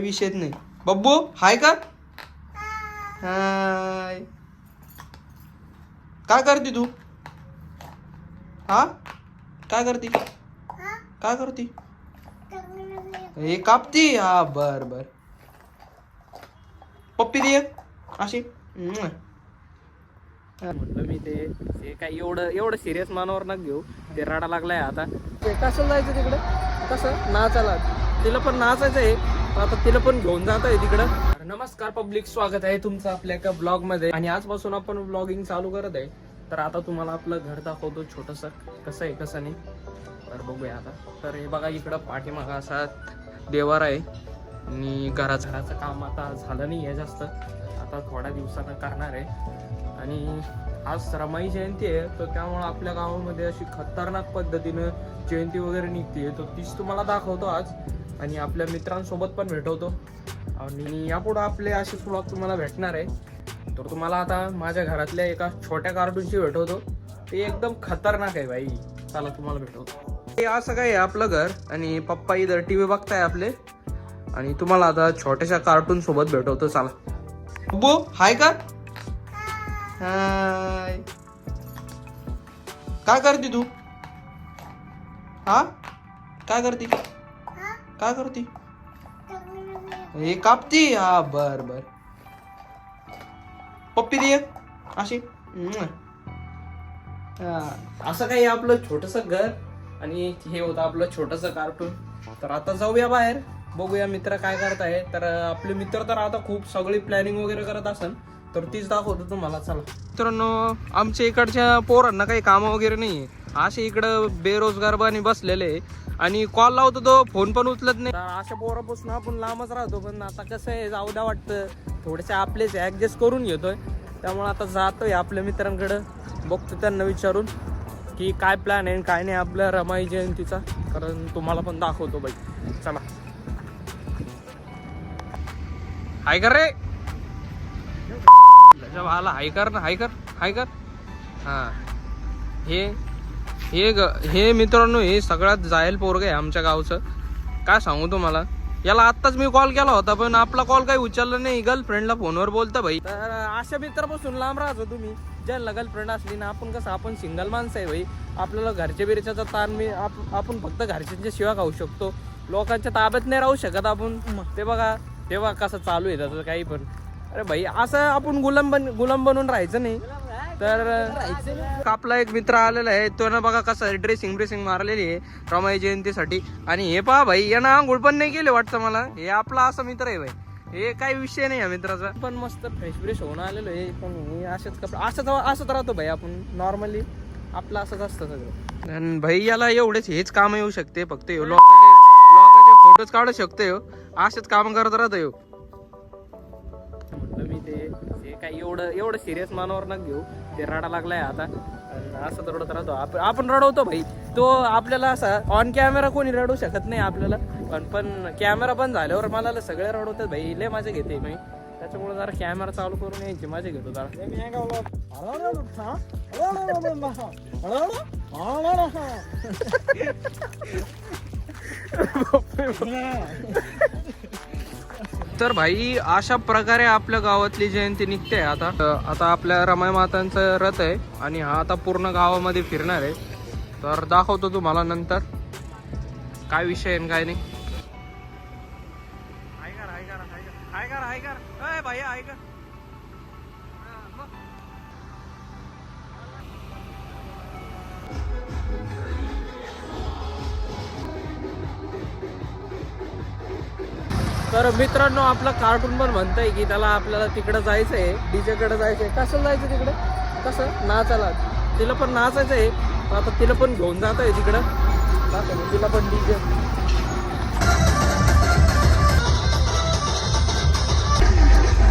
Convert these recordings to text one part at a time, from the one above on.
विषयच नाही. बब्बू हाय का? हाय. काय करते तू? हा काय करते? काय करते? हे कापती. हा बर बर. पप्पी दे एक अशी. म्हटलं मी ते काही एवढं सिरियस मानावर ना घेऊ. ते रडा लागलाय आता. ते कसं जायचं तिकडे? कसं नाचायला? तिला पण नाचायचं आहे. आता तिला पण घेऊन जात आहे तिकडं. नमस्कार पब्लिक, स्वागत आहे तुमचं आपल्या एका ब्लॉग मध्ये. आणि आजपासून आपण ब्लॉगिंग चालू करत आहे. तर आता तुम्हाला आपलं घर दाखवतो छोटस, कसं आहे कसं नाही. तर बघूया आता. तर हे बघा इकडं पाठीमागा असा देवार आहे. आणि घराचं काम आता झालं नाही आहे जास्त, आता थोड्या दिवसानं करणार आहे. आणि आज रमाई जयंती आहे, तर त्यामुळे आपल्या गावामध्ये अशी खतरनाक पद्धतीनं जयंती वगैरे निघते. तर तीच तुम्हाला दाखवतो आज. आणि आपल्या मित्रांसोबत पण भेटवतो. आणि यापुढं आपले असे ब्लॉग तुम्हाला भेटणार आहे. तर तुम्हाला आता माझ्या घरातल्या एका छोट्या कार्टूनची भेटवतो. ते एकदम खतरनाक आहे भाई. चला तुम्हाला भेटवतो. हे असं काय आहे आपलं घर. आणि पप्पा इथं टीव्ही बघताय आपले. आणि तुम्हाला आता छोट्याशा कार्टून सोबत भेटवतो. चला. बब्बू हाय का? हाय. काय करते तू? हा काय करते? काय करते? हे कापती. हा बर बर. पप्पी दे एक अशी. असं काही आपलं छोटस घर. आणि हे होतं आपलं छोटस कार्टून. तर आता जाऊया बाहेर, बघूया मित्र काय करताय. तर आपले मित्र तर आता खूप सगळी प्लॅनिंग वगैरे करत असन, तर तीच दाखवतो तुम्हाला. चला मित्रांनो, आमच्या इकडच्या पोरांना काही कामं वगैरे नाही. असे इकडं बेरोजगार बनी बसलेले. आणि कॉल लावतो तो फोन पण उचलत नाही. अशा पोरापासून आपण लांबच राहतो. पण आता कसं आहे, जाऊ द्या वाटतं. थोडेसे आपलेच ऍडजस्ट करून घेतोय. त्यामुळे आता जातोय आपल्या मित्रांकडं, बघतो त्यांना विचारून की काय प्लॅन आहे काय नाही आपल्या रमाई जयंतीचा. कारण तुम्हाला पण दाखवतो बाई. चला. हाय कर रे. आला हाय कर ना. हाय कर हाय कर. हा हे मित्रांनो, हे सगळ्यात जायल पोरग आहे आमच्या गावचं. काय सांगू तुम्हाला. याला आत्ताच मी कॉल केला होता, पण आपला कॉल काही उचलला नाही. गर्लफ्रेंडला फोनवर बोलता भाई. तर अशा मित्रापासून लांब राहतो तुम्ही. ज्यांना गर्लफ्रेंड असली ना, आपण कसं आपण सिंगल माणसं आहे भाई. आपल्याला घरच्या बिरच्याचा ताण आपण फक्त घरच्यांच्या शिवाय खाऊ शकतो. लोकांच्या ताब्यात नाही राहू शकत आपण. ते बघा तेव्हा कसं चालू आहे त्याचं काही पण. अरे भाई, असं आपण गुलाम बनून राहायचं नाही. तर आपला एक मित्र आलेला आहे. तो ना बघा कसं ड्रेसिंग मारलेली आहे रमाई जयंतीसाठी. आणि हे पहा भाई, यानं आंघोळ पण नाही केले वाटतं मला. हे आपला असा मित्र आहे भाई. हे काही विषय नाही या मित्राचा. पण मस्त फ्रेश होऊन आलेलो आहे. पण हे असेच कपडे असंच राहतो भाई आपण. नॉर्मली आपलं असंच असतं सगळं. आणि भाई याला एवढेच हेच काम येऊ शकते. फक्त लोकांचे फोटोज काढू शकते. असेच काम करत राहतो. म्हटलं मी ते काही एवढं सिरियस मानावर ना घेऊ. ते रडा लागलाय आता. असं रडत राहतो आपण रडवतो भाई. तो आपल्याला असा ऑन कॅमेरा कोणी रडवू शकत नाही आपल्याला. पण कॅमेरा बंद झाल्यावर मला सगळे रडवतात भाई. लय मजा घेते मी. त्याच्यामुळे जरा कॅमेरा चालू करून यायची मजा घेतो जरा. तर भाई अशा प्रकारे आपल्या गावातली जयंती निघते. आता आपल्या रमाई मातांचं रथ आहे. आणि हा आता पूर्ण गावामध्ये फिरणार आहे. तर दाखवतो तुम्हाला नंतर काय विषय आहे काय नाही. तर मित्रांनो, आपला कार्टून पण म्हणताय की आपल्याला तिकडं जायचं आहे. डीजे कडे जायचं आहे. कसं जायचं तिकडे? कसं नाचायला? तिला पण नाचायचं आहे. आता तिला पण घेऊन जात आहे तिकडं. तिला पण डीजे.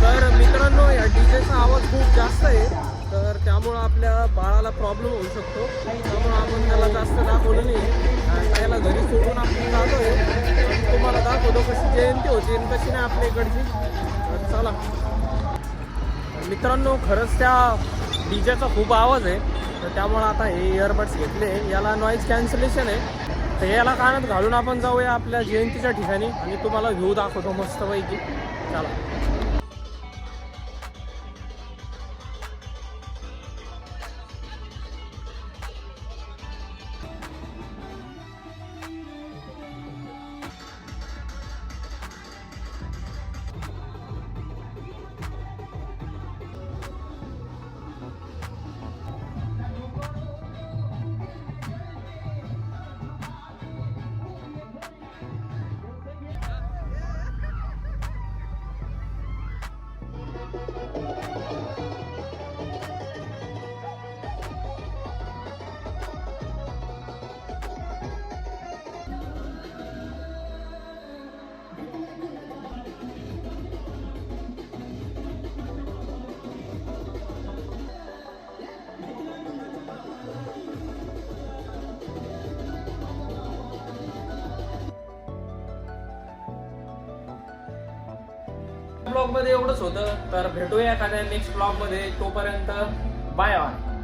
तर मित्रांनो, या डीजेचा आवाज खूप जास्त आहे. तर त्यामुळं आपल्या बाळाला प्रॉब्लेम होऊ शकतो. त्यामुळं आपण त्याला जास्त दाखवलं नाही. त्याला घरी सोडून आपण जातोय. तुम्हाला दाखवतो कशी जयंती होती आणि कशी नाही आपल्या इकडची. चला मित्रांनो, खरंच त्या डीजेचा खूप आवाज आहे. तर त्यामुळे आता हे इयरबड्स घेतले. याला नॉईज कॅन्सलेशन आहे. तर याला कानात घालून आपण जाऊया आपल्या जयंतीच्या ठिकाणी आणि तुम्हाला व्ह्यू दाखवतो मस्तपैकी. चला. ब्लॉग मध्ये एवढंच होतं. तर भेटूया एखाद्या नेक्स्ट ब्लॉग मध्ये. तोपर्यंत बाय बाय.